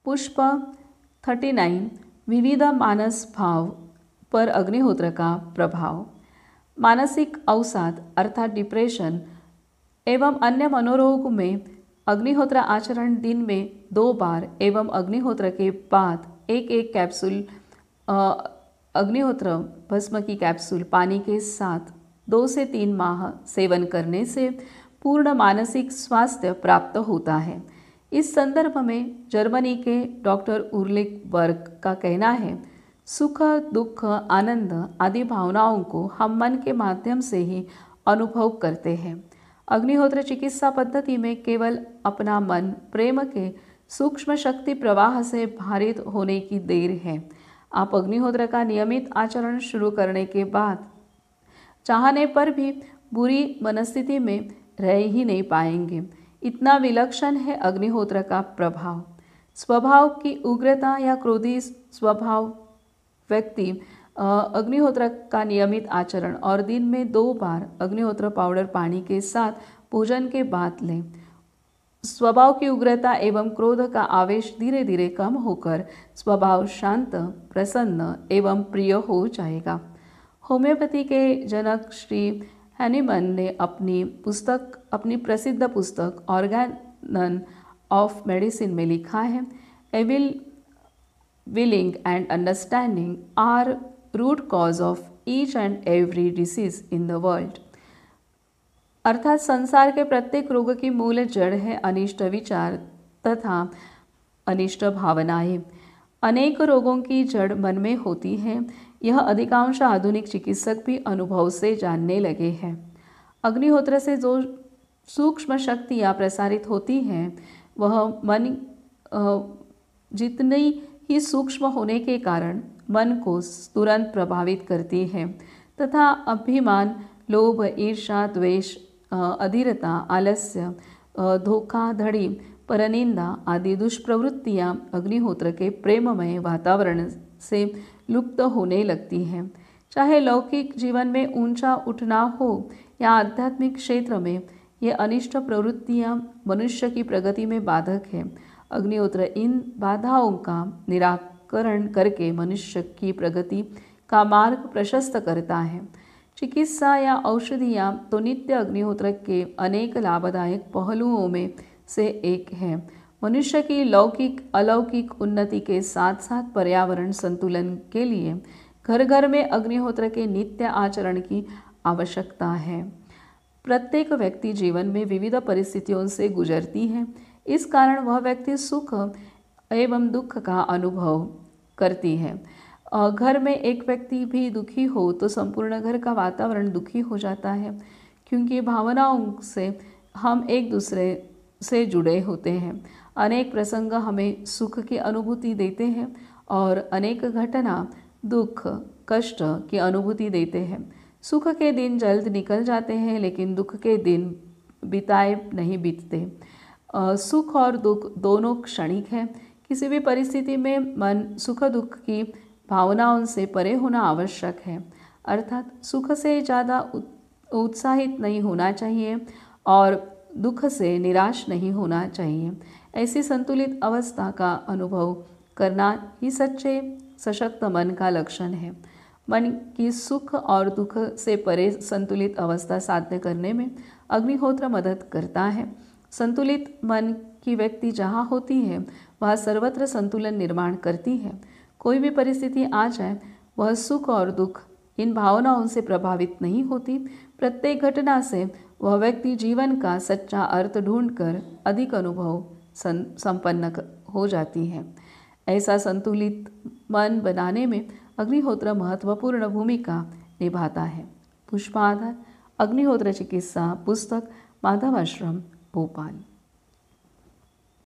पुष्प 39 विविध मानस भाव पर अग्निहोत्र का प्रभाव। मानसिक अवसाद अर्थात डिप्रेशन एवं अन्य मनोरोग में अग्निहोत्र आचरण दिन में 2 बार एवं अग्निहोत्र के बाद एक कैप्सूल अग्निहोत्र भस्म की कैप्सूल पानी के साथ 2 से 3 माह सेवन करने से पूर्ण मानसिक स्वास्थ्य प्राप्त होता है। इस संदर्भ में जर्मनी के डॉक्टर उर्लिक बर्ग का कहना है, सुख दुख आनंद आदि भावनाओं को हम मन के माध्यम से ही अनुभव करते हैं। अग्निहोत्र चिकित्सा पद्धति में केवल अपना मन प्रेम के सूक्ष्म शक्ति प्रवाह से भारित होने की देर है। आप अग्निहोत्र का नियमित आचरण शुरू करने के बाद चाहने पर भी बुरी मनस्थिति में रह ही नहीं पाएंगे। इतना विलक्षण है अग्निहोत्र का प्रभाव। स्वभाव की उग्रता या क्रोधी स्वभाव व्यक्ति अग्निहोत्र का नियमित आचरण और दिन में 2 बार अग्निहोत्र पाउडर पानी के साथ भोजन के बाद लें। स्वभाव की उग्रता एवं क्रोध का आवेश धीरे धीरे कम होकर स्वभाव शांत, प्रसन्न एवं प्रिय हो जाएगा। होम्योपैथी के जनक श्री हैनीमन ने अपनी प्रसिद्ध पुस्तक ऑर्गन ऑफ मेडिसिन में लिखा है, evil willing and understanding are root cause of each and every disease in the world. अर्थात संसार के प्रत्येक रोग की मूल जड़ है अनिष्ट विचार तथा अनिष्ट भावनाएं। अनेक रोगों की जड़ मन में होती है। यह अधिकांश आधुनिक चिकित्सक भी अनुभव से जानने लगे हैं। अग्निहोत्र से जो सूक्ष्म शक्तियाँ प्रसारित होती हैं वह मन जितनी ही सूक्ष्म होने के कारण मन को तुरंत प्रभावित करती है तथा अभिमान, लोभ, ईर्ष्या, द्वेष, अधीरता, आलस्य, धोखाधड़ी, परनिंदा आदि दुष्प्रवृत्तियाँ अग्निहोत्र के प्रेममय वातावरण से लुप्त होने लगती हैं। चाहे लौकिक जीवन में ऊंचा उठना हो या आध्यात्मिक क्षेत्र में, ये अनिष्ट प्रवृत्तियाँ मनुष्य की प्रगति में बाधक है। अग्निहोत्र इन बाधाओं का निराकरण करके मनुष्य की प्रगति का मार्ग प्रशस्त करता है। चिकित्सा या औषधियाँ तो नित्य अग्निहोत्र के अनेक लाभदायक पहलुओं में से एक है। मनुष्य की लौकिक अलौकिक उन्नति के साथ साथ पर्यावरण संतुलन के लिए घर घर में अग्निहोत्र के नित्य आचरण की आवश्यकता है। प्रत्येक व्यक्ति जीवन में विविध परिस्थितियों से गुजरती है। इस कारण वह व्यक्ति सुख एवं दुख का अनुभव करती है। घर में एक व्यक्ति भी दुखी हो तो संपूर्ण घर का वातावरण दुखी हो जाता है, क्योंकि भावनाओं से हम एक दूसरे से जुड़े होते हैं। अनेक प्रसंग हमें सुख की अनुभूति देते हैं और अनेक घटना दुख कष्ट की अनुभूति देते हैं। सुख के दिन जल्द निकल जाते हैं, लेकिन दुख के दिन बिताए नहीं बीतते। सुख और दुख दोनों क्षणिक हैं। किसी भी परिस्थिति में मन सुख दुख की भावनाओं से परे होना आवश्यक है। अर्थात सुख से ज़्यादा उत्साहित नहीं होना चाहिए और दुख से निराश नहीं होना चाहिए। ऐसी संतुलित अवस्था का अनुभव करना ही सच्चे सशक्त मन का लक्षण है। मन की सुख और दुख से परे संतुलित अवस्था साध्य करने में अग्निहोत्र मदद करता है। संतुलित मन की व्यक्ति जहाँ होती है वह सर्वत्र संतुलन निर्माण करती है। कोई भी परिस्थिति आ जाए वह सुख और दुख इन भावनाओं से प्रभावित नहीं होती। प्रत्येक घटना से वह व्यक्ति जीवन का सच्चा अर्थ ढूंढकर अधिक अनुभव संपन्न हो जाती है। ऐसा संतुलित मन बनाने में अग्निहोत्र महत्वपूर्ण भूमिका निभाता है। पुष्पाधार अग्निहोत्र चिकित्सा पुस्तक, माधव आश्रम, भोपाल।